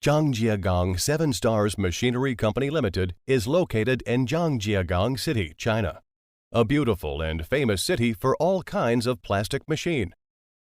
Zhangjiagang Sevenstars Machinery Company Limited is located in Zhangjiagang City, China, a beautiful and famous city for all kinds of plastic machine.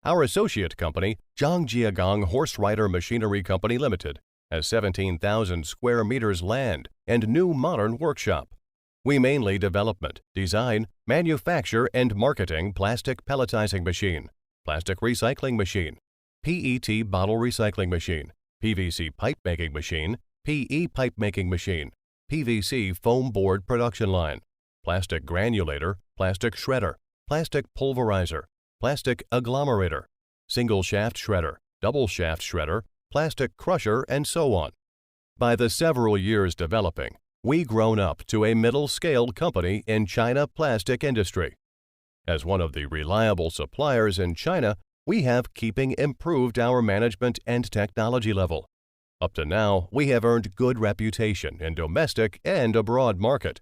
Our associate company, Zhangjiagang Horse Rider Machinery Company Limited, has 17,000 square meters land and new modern workshop. We mainly development, design, manufacture and marketing plastic pelletizing machine, plastic recycling machine, PET bottle recycling machine, PVC pipe making machine, PE pipe making machine, PVC foam board production line, plastic granulator, plastic shredder, plastic pulverizer, plastic agglomerator, single shaft shredder, double shaft shredder, plastic crusher, and so on. By the several years developing, we grown up to a middle-scale company in China plastic industry. As one of the reliable suppliers in China, we have keeping improved our management and technology level. Up to now, we have earned good reputation in domestic and abroad market,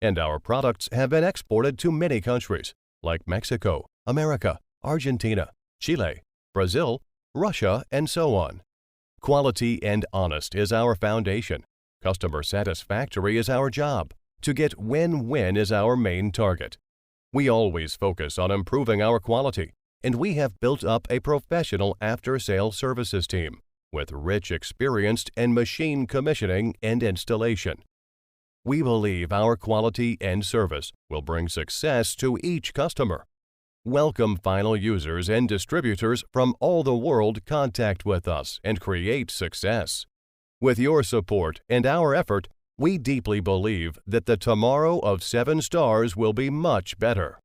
and our products have been exported to many countries like Mexico, America, Argentina, Chile, Brazil, Russia, and so on. Quality and honest is our foundation. Customer satisfactory is our job. To get win-win is our main target. We always focus on improving our quality, and we have built up a professional after-sale services team with rich experience in machine commissioning and installation. We believe our quality and service will bring success to each customer. Welcome final users and distributors from all the world contact with us and create success. With your support and our effort, we deeply believe that the tomorrow of 7 Stars will be much better.